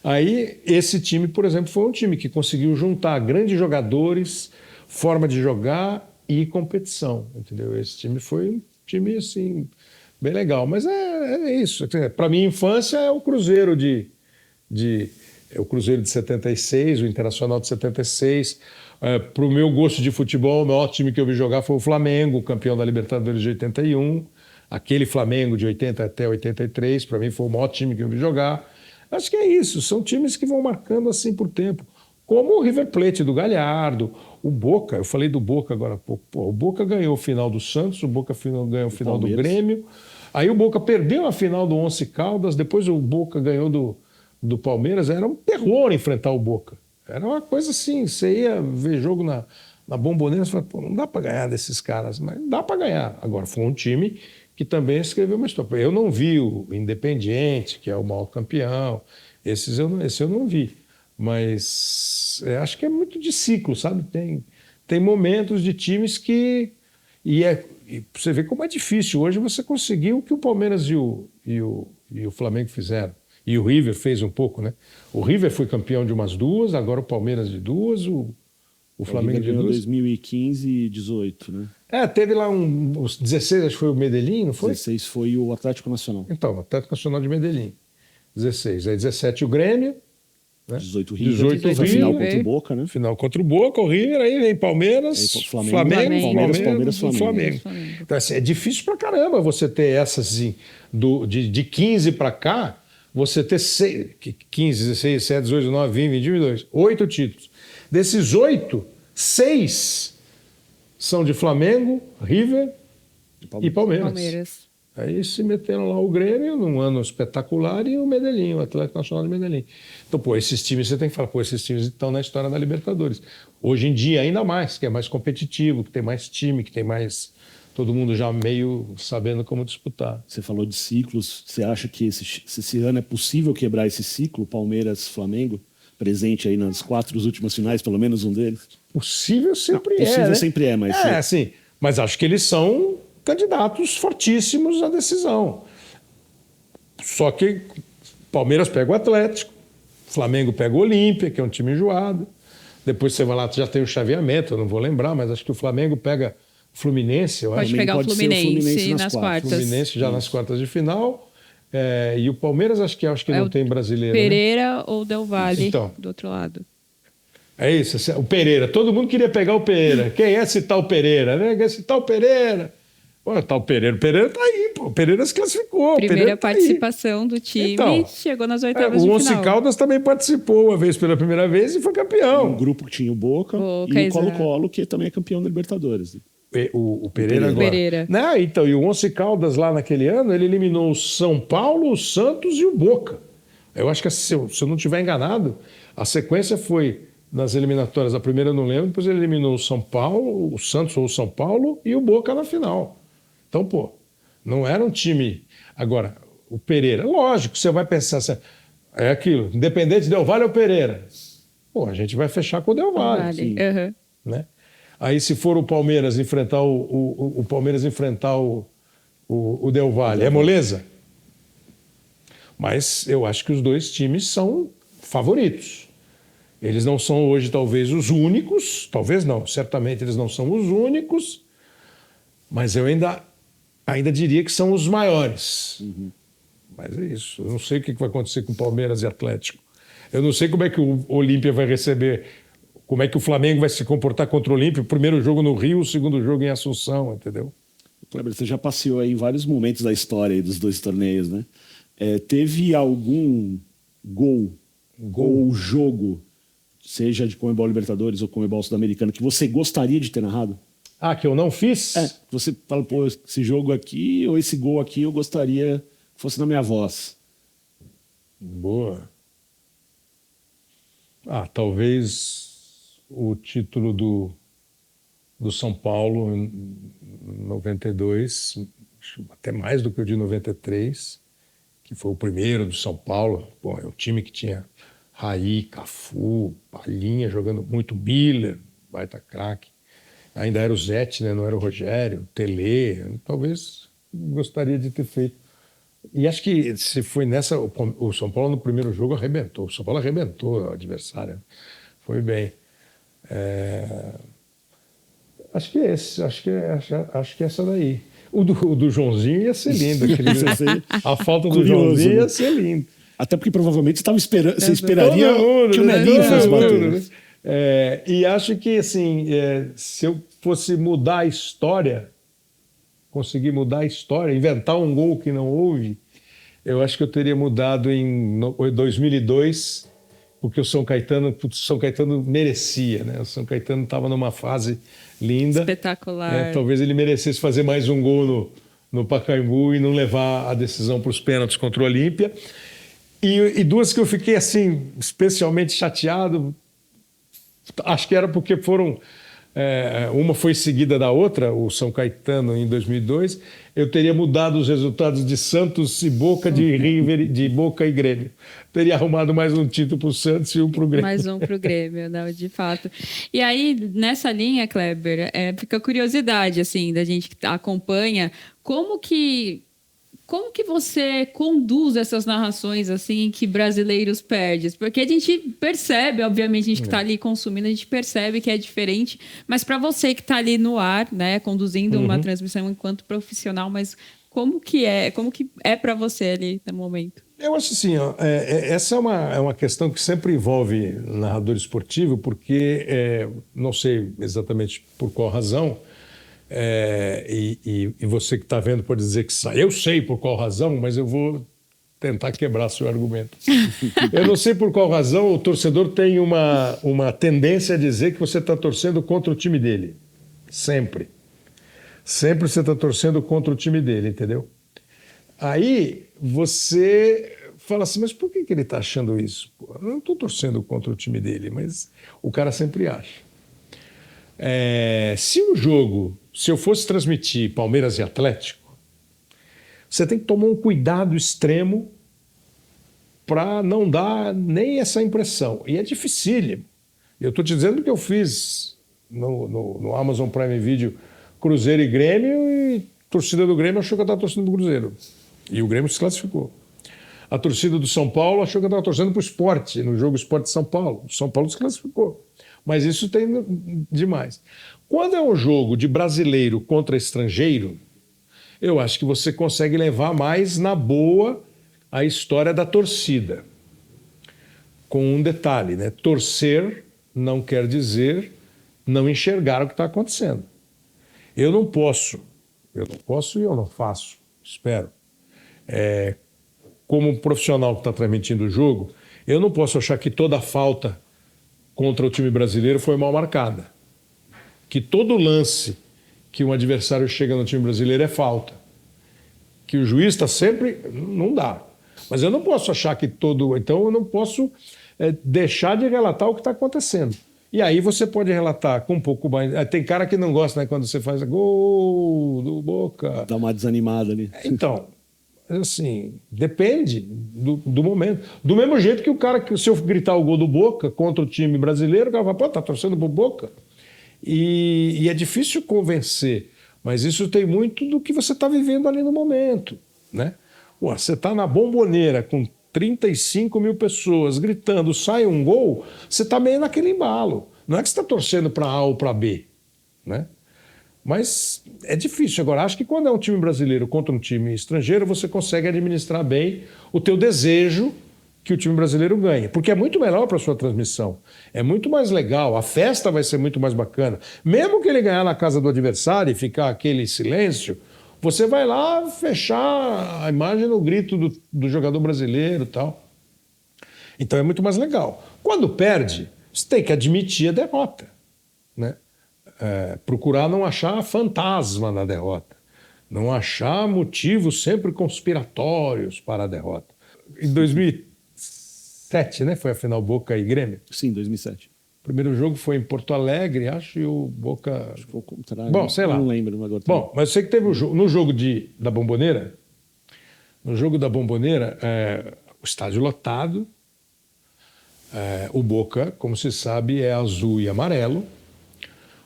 Aí, esse time, por exemplo, foi um time que conseguiu juntar grandes jogadores, forma de jogar e competição, entendeu? Esse time foi um time, assim, bem legal. Mas é isso. Para minha infância é o Cruzeiro o Cruzeiro de 76, o Internacional de 76. Para o meu gosto de futebol, o maior time que eu vi jogar foi o Flamengo, campeão da Libertadores de 81. Aquele Flamengo de 80 até 83, para mim foi o maior time que eu vi jogar. Acho que é isso, são times que vão marcando assim por tempo. Como o River Plate do Galhardo, o Boca, eu falei do Boca agora há pouco. O Boca ganhou o final do Santos, o Boca ganhou o final do Grêmio. Aí o Boca perdeu a final do Once Caldas, depois o Boca ganhou do Palmeiras. Era um terror enfrentar o Boca. Era uma coisa assim, você ia ver jogo na Bombonera e falava, não dá para ganhar desses caras, mas dá para ganhar. Agora, foi um time que também escreveu uma história. Eu não vi o Independiente, que é o maior campeão, esse eu não vi. Mas acho que é muito de ciclo, sabe? Tem momentos de times que... E você vê como é difícil hoje você conseguir o que o Palmeiras e o Flamengo fizeram. E o River fez um pouco, né? O River foi campeão de umas 2, agora o Palmeiras de 2, o Flamengo de 2. 2015 e 18, né? Teve lá os 16, acho que foi o Medellín, não foi? 16 foi o Atlético Nacional. Então, o Atlético Nacional de Medellín. 16. Aí 17 o Grêmio. Né? 18 o River. 18 o River. Final contra o Boca, né? Final contra o Boca, o River, aí vem Palmeiras, aí, Palmeiras, Flamengo. Então, assim, é difícil pra caramba você ter essas, assim, de 15 pra cá, você ter 15, 16, 17, 18, 19, 20, 21, 22, 8 títulos. Desses 8, 6 são de Flamengo, River e Palmeiras. Aí se meteram lá o Grêmio num ano espetacular e o Medellín, o Atlético Nacional de Medellín. Então, esses times, você tem que falar, esses times estão na história da Libertadores. Hoje em dia, ainda mais, que é mais competitivo, que tem mais time, que tem mais... Todo mundo já meio sabendo como disputar. Você falou de ciclos. Você acha que esse ano é possível quebrar esse ciclo, Palmeiras-Flamengo, presente aí nas 4 últimas finais, pelo menos um deles? Possível sempre é, possível né? sempre é, mas... Sim. Mas acho que eles são candidatos fortíssimos à decisão. Só que Palmeiras pega o Atlético, Flamengo pega o Olímpia, que é um time enjoado. Depois você vai lá, já tem o chaveamento, eu não vou lembrar, mas acho que o Flamengo pega o Fluminense, eu acho. Pode pegar o Fluminense nas quartas. Fluminense já nas quartas de final. E o Palmeiras acho que não tem brasileiro. Pereira, né? Ou Del Valle, do outro lado. É isso, o Pereira. Todo mundo queria pegar o Pereira. Quem é esse tal Pereira? Né? Esse tal Pereira. Pô, tá o Pereira. O Pereira tá aí, pô. O Pereira se classificou. Primeira tá participação do time, então, chegou nas oitavas o de Once final. Caldas também participou uma vez pela primeira vez e foi campeão. Um grupo que tinha o Boca e o exato. Colo-Colo, que também é campeão da Libertadores. O Pereira agora. Pereira. Não, então, e o Once Caldas lá naquele ano, ele eliminou o São Paulo, o Santos e o Boca. Eu acho que, se eu não estiver enganado, a sequência foi nas eliminatórias. A primeira eu não lembro, depois ele eliminou o São Paulo, o Santos ou o São Paulo e o Boca na final. Então, pô, não era um time... Agora, o Pereira, lógico, você vai pensar assim, é aquilo, Independente Del Valle ou Pereira? Pô, a gente vai fechar com o Del Valle. Vale. Uhum. Né? Aí, se for o Palmeiras enfrentar o Palmeiras enfrentar o Del Valle, é moleza? Mas eu acho que os dois times são favoritos. Eles não são hoje, talvez, os únicos, talvez não, certamente eles não são os únicos, mas eu ainda diria que são os maiores. Uhum. Mas é isso. Eu não sei o que vai acontecer com Palmeiras e Atlético. Eu não sei como é que o Olímpia vai receber, como é que o Flamengo vai se comportar contra o Olímpia. O primeiro jogo no Rio, o segundo jogo em Assunção, entendeu? Kleber, você já passeou aí em vários momentos da história aí dos dois torneios, né? Teve algum gol ou jogo, seja de Conmebol Libertadores ou Conmebol Sul-Americana, que você gostaria de ter narrado? Ah, que eu não fiz? Você fala, pô, esse jogo aqui ou esse gol aqui eu gostaria que fosse na minha voz. Boa. Talvez o título do São Paulo em 92, até mais do que o de 93, que foi o primeiro do São Paulo. Bom, é um time que tinha Raí, Cafu, Palhinha jogando muito, Miller, baita craque. Ainda era o Zete, né? Não era o Rogério, Tele. Talvez gostaria de ter feito. E acho que se foi nessa... O São Paulo no primeiro jogo arrebentou. O São Paulo arrebentou o adversário. Foi bem. Acho que é esse. Acho que é essa daí. O do Joãozinho ia ser lindo. A falta do Joãozinho ia ser lindo. Até porque provavelmente você esperaria que o Nelinho fosse bater. Né? E acho que, assim, se eu fosse mudar a história, conseguir mudar a história, inventar um gol que não houve, eu acho que eu teria mudado em 2002, porque o São Caetano merecia, né? O São Caetano estava numa fase linda. Espetacular. Talvez ele merecesse fazer mais um gol no Pacaembu e não levar a decisão para os pênaltis contra o Olímpia. E duas que eu fiquei, assim, especialmente chateado, acho que era porque foram... uma foi seguida da outra, o São Caetano em 2002. Eu teria mudado os resultados de Santos e Boca, de River, de Boca e Grêmio. Teria arrumado mais um título para o Santos e um para o Grêmio. Mais um para o Grêmio, não, de fato. E aí, nessa linha, Kleber, fica a curiosidade, assim, da gente que acompanha, como que você conduz essas narrações assim que brasileiros perdem? Porque a gente percebe, obviamente, a gente que está ali consumindo, a gente percebe que é diferente, mas para você que está ali no ar, né, conduzindo uma transmissão enquanto profissional, mas como que é para você ali no momento? Eu acho assim, essa é uma questão que sempre envolve narrador esportivo, porque não sei exatamente por qual razão. E você que está vendo pode dizer que eu sei por qual razão, mas eu vou tentar quebrar seu argumento. Eu não sei por qual razão o torcedor tem uma tendência a dizer que você está torcendo contra o time dele. Sempre. Sempre você está torcendo contra o time dele, entendeu? Aí você fala assim, mas por que ele está achando isso? Pô, eu não estou torcendo contra o time dele, mas o cara sempre acha. Se eu fosse transmitir Palmeiras e Atlético, você tem que tomar um cuidado extremo para não dar nem essa impressão. E é dificílimo. Eu estou te dizendo que eu fiz no Amazon Prime Video Cruzeiro e Grêmio, e a torcida do Grêmio achou que eu estava torcendo para o Cruzeiro. E o Grêmio se classificou. A torcida do São Paulo achou que eu estava torcendo para o Sport, no jogo Sport de São Paulo. O São Paulo se classificou. Mas isso tem demais. Quando é um jogo de brasileiro contra estrangeiro, eu acho que você consegue levar mais na boa a história da torcida. Com um detalhe, né? Torcer não quer dizer não enxergar o que está acontecendo. Eu não posso Eu não posso e eu não faço. Espero. Como profissional que está transmitindo o jogo, eu não posso achar que toda falta contra o time brasileiro foi mal marcada. Que todo lance que um adversário chega no time brasileiro é falta. Que o juiz está sempre... Não dá. Mas eu não posso achar que todo... Então eu não posso deixar de relatar o que está acontecendo. E aí você pode relatar com um pouco mais... Tem cara que não gosta, né? Quando você faz gol do Boca. Dá uma desanimada ali. Então, assim, depende do momento. Do mesmo jeito que o cara, se eu gritar o gol do Boca contra o time brasileiro, o cara fala, pô, tá torcendo pro Boca? E é difícil convencer, mas isso tem muito do que você está vivendo ali no momento, né? Pô, você está na Bombonera com 35 mil pessoas gritando, sai um gol, você está meio naquele embalo. Não é que você está torcendo para A ou para B, né? Mas é difícil. Agora, acho que quando é um time brasileiro contra um time estrangeiro, você consegue administrar bem o teu desejo que o time brasileiro ganhe. Porque é muito melhor para a sua transmissão. É muito mais legal. A festa vai ser muito mais bacana. Mesmo que ele ganhar na casa do adversário e ficar aquele silêncio, você vai lá fechar a imagem no grito do jogador brasileiro e tal. Então é muito mais legal. Quando perde, você tem que admitir a derrota, né? Procurar não achar fantasma na derrota, não achar motivos sempre conspiratórios para a derrota. Em 2007, né, foi a final Boca e Grêmio? Sim, 2007. O primeiro jogo foi em Porto Alegre, acho, e o Boca... Acho que foi o contrário. Bom, sei lá. Não lembro agora. Bom, mas eu sei que teve no jogo da Bombonera, o estádio lotado, o Boca, como se sabe, é azul e amarelo.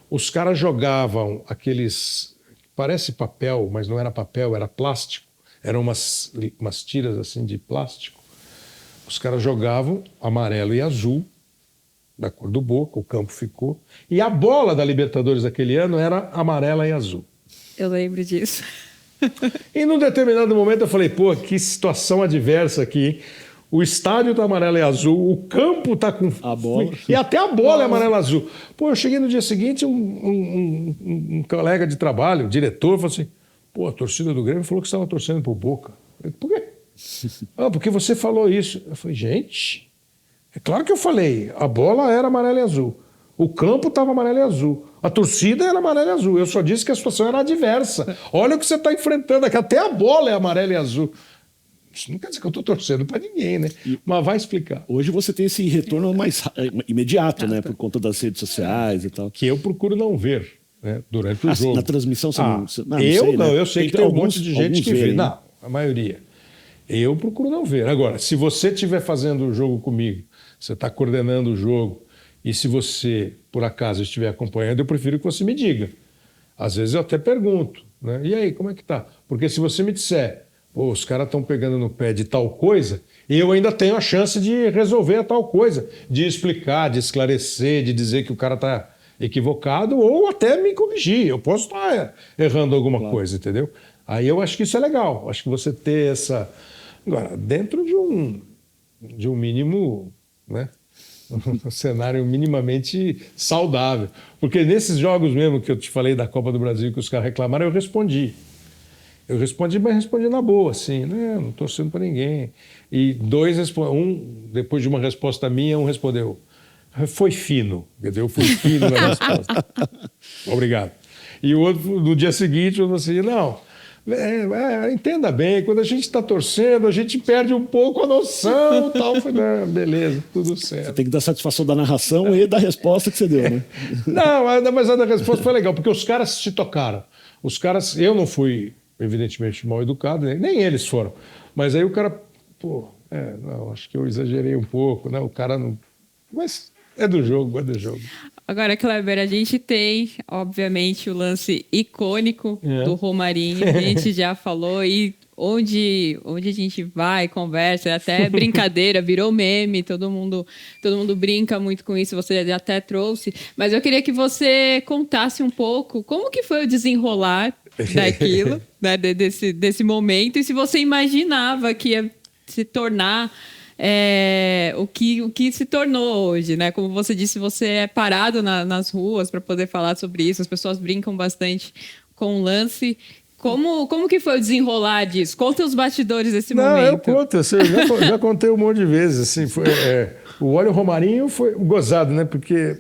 Os caras jogavam aqueles... Parece papel, mas não era papel, era plástico. Eram umas tiras assim de plástico. Os caras jogavam amarelo e azul, da cor do Boca, o campo ficou. E a bola da Libertadores daquele ano era amarela e azul. Eu lembro disso. E num determinado momento eu falei, pô, que situação adversa aqui, hein? O estádio tá amarelo e azul, o campo tá com... A bola. E até a bola é amarela e azul. Pô, eu cheguei no dia seguinte, um colega de trabalho, diretor, falou assim, pô, a torcida do Grêmio falou que estava torcendo pro Boca. Eu falei, por quê? Porque você falou isso. Eu falei, gente, é claro que eu falei, a bola era amarela e azul, o campo estava amarelo e azul, a torcida era amarela e azul, eu só disse que a situação era adversa. Olha o que você está enfrentando aqui, até a bola é amarela e azul. Isso não quer dizer que eu estou torcendo para ninguém, né? Mas vai explicar. Hoje você tem esse retorno mais imediato, né? Por conta das redes sociais e tal. Que eu procuro não ver, né, durante o jogo. Na transmissão você não sei, eu sei que tem um monte de gente que vê. Não, a maioria. Eu procuro não ver. Agora, se você estiver fazendo o jogo comigo, você está coordenando o jogo, e se você, por acaso, estiver acompanhando, eu prefiro que você me diga. Às vezes eu até pergunto, né? E aí, como é que tá? Porque se você me disser, pô, os caras estão pegando no pé de tal coisa, eu ainda tenho a chance de resolver a tal coisa, de explicar, de esclarecer, de dizer que o cara está equivocado ou até me corrigir. Eu posso estar errando alguma coisa, entendeu? Aí eu acho que isso é legal. Acho que você ter essa... Agora, dentro de um mínimo, né? Um cenário minimamente saudável. Porque nesses jogos mesmo que eu te falei da Copa do Brasil que os caras reclamaram, eu respondi. Mas respondi na boa, assim, né? Não estou torcendo para ninguém. E depois de uma resposta minha, um respondeu, foi fino, entendeu? Fui fino na resposta. Obrigado. E o outro, no dia seguinte, eu falei assim, não, entenda bem, quando a gente está torcendo, a gente perde um pouco a noção e tal. Eu falei, beleza, tudo certo. Você tem que dar satisfação da narração e da resposta que você deu, né? Não, mas a da resposta foi legal, porque os caras se tocaram. Os caras, eu não fui... evidentemente mal educado, nem eles foram. Mas aí o cara, não, acho que eu exagerei um pouco, né? O cara não... Mas é do jogo. Agora, Kleber, a gente tem, obviamente, o lance icônico do Romarinho, a gente já falou, e onde a gente vai, conversa, até brincadeira, virou meme, todo mundo brinca muito com isso, você até trouxe, mas eu queria que você contasse um pouco como que foi o desenrolar daquilo, né, desse momento, e se você imaginava que ia se tornar o que se tornou hoje, né? Como você disse, você é parado nas ruas para poder falar sobre isso, as pessoas brincam bastante com o lance. Como que foi o desenrolar disso? Conta os bastidores desse Não, momento. eu conto, assim, eu já contei um monte de vezes. Assim, o Hélio Romarinho foi gozado, né? Porque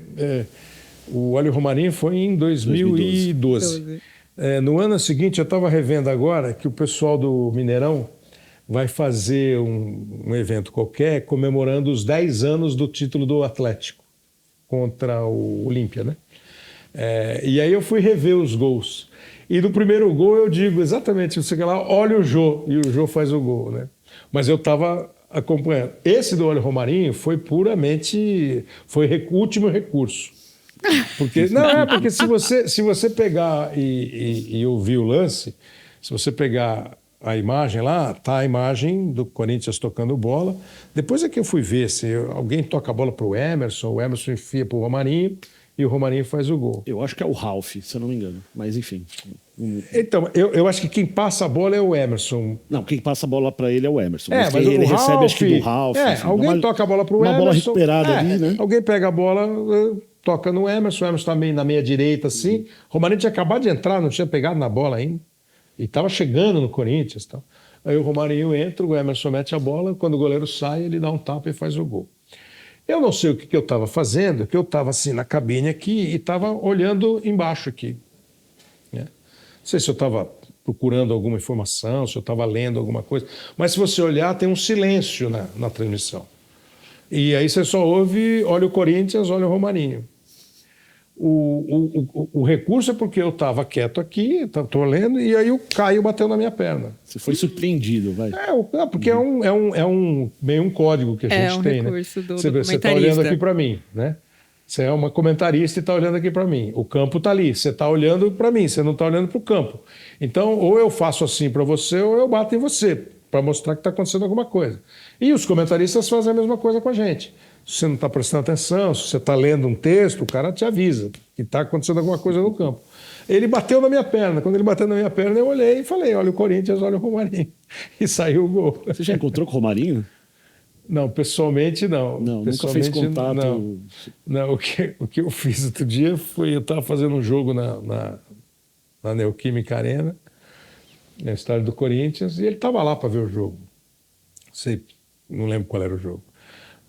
o Hélio Romarinho foi em 2012. No ano seguinte, eu estava revendo agora que o pessoal do Mineirão vai fazer um evento qualquer comemorando os 10 anos do título do Atlético contra o Olímpia, né? E aí eu fui rever os gols. E no primeiro gol eu digo exatamente, você que lá, olha o Jô, e o Jô faz o gol, né? Mas eu estava acompanhando. Esse do Hélio Romarinho foi puramente, foi o último recurso. Porque, porque se você pegar e ouvir o lance, se você pegar a imagem lá, tá a imagem do Corinthians tocando bola. Depois é que eu fui ver se alguém toca a bola para o Emerson enfia para o Romarinho e o Romarinho faz o gol. Eu acho que é o Ralf, se eu não me engano. Mas enfim. Então, eu acho que quem passa a bola é o Emerson. Não, quem passa a bola para ele é o Emerson. Mas ele recebe, acho que do Ralf. Enfim, alguém toca a bola para o Emerson. Uma bola recuperada ali, né? Alguém pega a bola, toca no Emerson. O Emerson está meio na meia direita, assim. O Romarinho tinha acabado de entrar, não tinha pegado na bola ainda. E estava chegando no Corinthians. Tal. Aí o Romarinho entra, o Emerson mete a bola. Quando o goleiro sai, ele dá um tapa e faz o gol. Eu não sei o que eu estava fazendo, que eu estava assim na cabine aqui e estava olhando embaixo aqui. Né? Não sei se eu estava procurando alguma informação, se eu estava lendo alguma coisa, mas se você olhar, tem um silêncio na transmissão. E aí você só ouve, olha o Corinthians, olha o Romarinho. O recurso é porque eu estava quieto aqui, estou lendo, e aí o Caio bateu na minha perna. Você foi surpreendido, vai. Porque é meio um código que a gente tem, né? Você está olhando aqui para mim, né? Você é uma comentarista e está olhando aqui para mim. O campo está ali, você está olhando para mim, você não está olhando para o campo. Então, ou eu faço assim para você, ou eu bato em você, para mostrar que está acontecendo alguma coisa. E os comentaristas fazem a mesma coisa com a gente. Se você não está prestando atenção, se você está lendo um texto, o cara te avisa que está acontecendo alguma coisa no campo. Ele bateu na minha perna. Quando ele bateu na minha perna, eu olhei e falei, olha o Corinthians, olha o Romarinho. E saiu o gol. Você já encontrou com o Romarinho? Não, pessoalmente não. Não, pessoalmente, nunca fez contato? Não, o que eu fiz outro dia foi, eu estava fazendo um jogo na Neoquímica Arena, na estádio do Corinthians, e ele estava lá para ver o jogo. Não lembro qual era o jogo.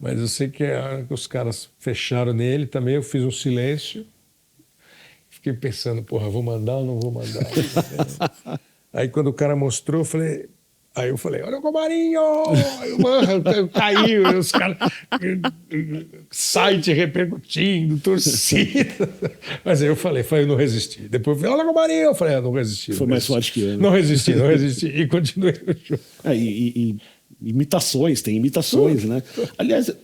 Mas eu sei que a hora que os caras fecharam nele também, eu fiz um silêncio. Fiquei pensando, porra, vou mandar ou não vou mandar? Aí quando o cara mostrou, eu falei, olha o Romarinho! Aí caiu, os caras, site repercutindo, torcida. Mas aí eu eu não resisti. Depois eu falei, olha o Romarinho! Eu falei, não resisti. Foi mais forte que eu, né? Não resisti. E continuei o jogo. Imitações, tem imitações, né? Aliás, o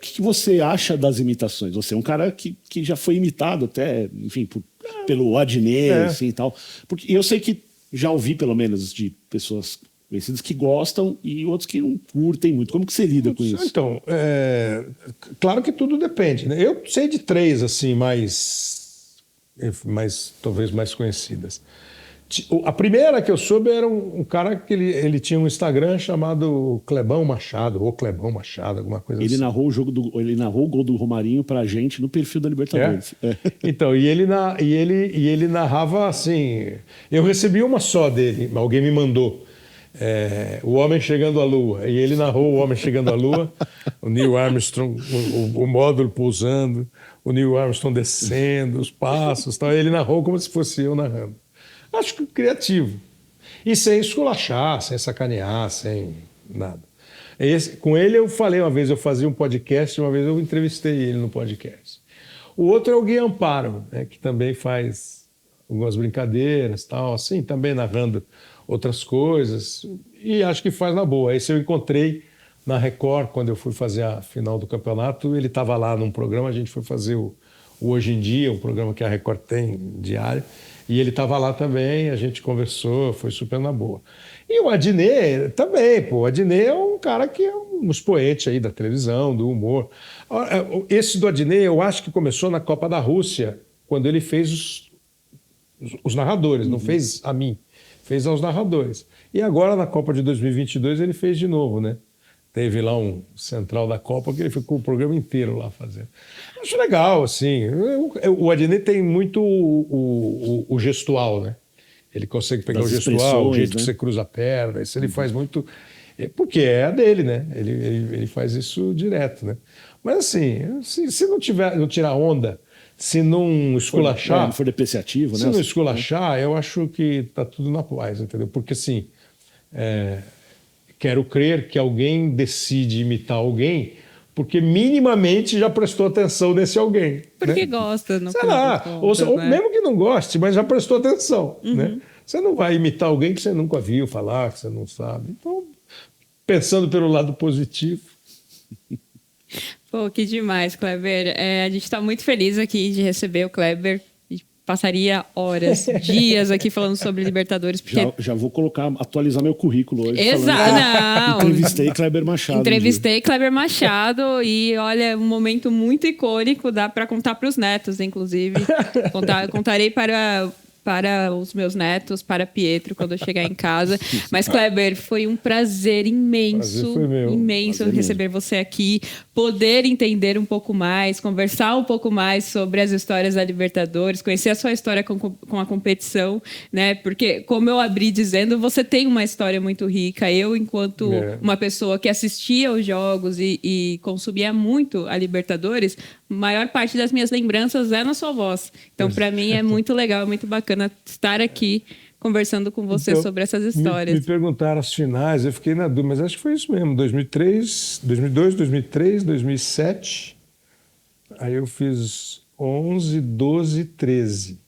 que você acha das imitações? Você é um cara que já foi imitado até, enfim, pelo Adnet, assim, e tal. Porque eu sei que já ouvi, pelo menos, de pessoas conhecidas que gostam e outros que não curtem muito. Como que você lida com isso? Então, claro que tudo depende, né? Eu sei de 3, assim, talvez mais conhecidas. A primeira que eu soube era um cara que ele tinha um Instagram chamado Clebão Machado, ou Clebão Machado, alguma coisa assim. Ele narrou o gol do Romarinho pra gente no perfil da Libertadores. Então, e ele narrava assim. Eu recebi uma só dele, alguém me mandou. O Homem Chegando à Lua. E ele narrou o Homem Chegando à Lua, o Neil Armstrong, o módulo pousando, o Neil Armstrong descendo, os passos, tal. Ele narrou como se fosse eu narrando. Acho que criativo. E sem esculachar, sem sacanear, sem nada. Com ele eu falei uma vez, eu fazia um podcast, uma vez eu entrevistei ele no podcast. O outro é o Gui Amparo, né, que também faz algumas brincadeiras, tal, assim, também narrando outras coisas. E acho que faz na boa. Esse eu encontrei na Record, quando eu fui fazer a final do campeonato, ele estava lá num programa, a gente foi fazer o Hoje em Dia, um programa que a Record tem diário. E ele estava lá também, a gente conversou, foi super na boa. E o Adnet também, o Adnet é um cara que é um expoente aí da televisão, do humor. Esse do Adnet, eu acho que começou na Copa da Rússia, quando ele fez os narradores, não fez a mim, fez aos narradores. E agora, na Copa de 2022, ele fez de novo, né? Teve lá um central da Copa que ele ficou o programa inteiro lá fazendo. Acho legal, assim. O Adnet tem muito o gestual, né? Ele consegue pegar Das o gestual, o expressões, jeito que né? você cruza a perna. Isso ele faz muito. Porque é a dele, né? Ele faz isso direto, né? Mas assim, se não tirar onda, se não esculachar. Não for depreciativo, Se né? não esculachar, eu acho que tá tudo na paz, entendeu? Porque assim, quero crer que alguém decide imitar alguém porque minimamente já prestou atenção nesse alguém. Porque né? gosta, no Sei fim lá, das contas, ou né? mesmo que não goste, mas já prestou atenção. Né? Você não vai imitar alguém que você nunca viu falar, que você não sabe. Então, pensando pelo lado positivo. Pô, que demais, Kleber. A gente está muito feliz aqui de receber o Kleber. A gente passaria horas, dias aqui falando sobre Libertadores. Porque... Já vou atualizar meu currículo hoje. Exato. Entrevistei Kleber Machado. Entrevistei Kleber Machado e olha, um momento muito icônico, dá para contar para os netos, inclusive. Contarei para os meus netos, para Pietro, quando eu chegar em casa. Mas, Kleber, foi um prazer imenso, Prazer foi meu. imenso Prazer receber você aqui, poder entender um pouco mais, conversar um pouco mais sobre as histórias da Libertadores, conhecer a sua história com a competição, né? Porque, como eu abri dizendo, você tem uma história muito rica. Eu, enquanto uma pessoa que assistia aos jogos e consumia muito a Libertadores, a maior parte das minhas lembranças é na sua voz. Então, para mim, é muito legal, é muito bacana estar aqui conversando com você Então, sobre essas histórias. Me perguntaram as finais, eu fiquei na dúvida, mas acho que foi isso mesmo. 2003, 2002, 2003, 2007. Aí eu fiz 11, 12, 13.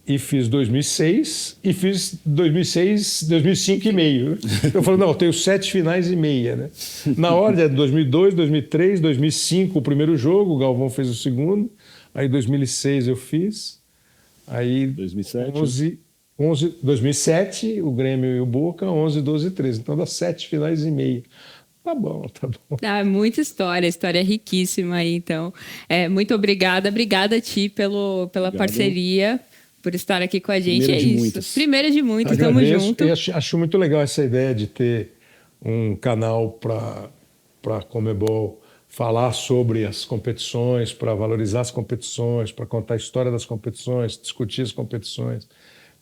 E fiz 2006 e fiz 2006, 2005 e meio. Eu falei, não, eu tenho 7 finais e meia, né? Na ordem é 2002, 2003, 2005 o primeiro jogo, o Galvão fez o segundo. Aí 2006 eu fiz. Aí 2007. 2007 o Grêmio e o Boca, 11, 12 e 13. Então dá 7 finais e meia. Tá bom, tá bom. Muita história riquíssima aí, então. Muito obrigada a ti pela parceria, por estar aqui com a gente. Primeira de isso. muitas. Primeira de muitas, tamo Agradeço junto. e acho muito legal essa ideia de ter um canal para a Conmebol falar sobre as competições, para valorizar as competições, para contar a história das competições, discutir as competições.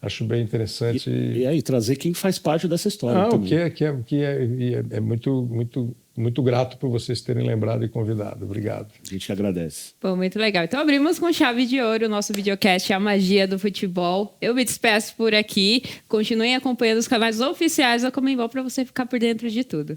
Acho bem interessante. E aí, trazer quem faz parte dessa história O também. que é muito, muito, muito grato por vocês terem lembrado e convidado. Obrigado. A gente agradece. Pô, muito legal. Então abrimos com chave de ouro o nosso videocast A Magia do Futebol. Eu me despeço por aqui. Continuem acompanhando os canais oficiais da Conmebol para você ficar por dentro de tudo.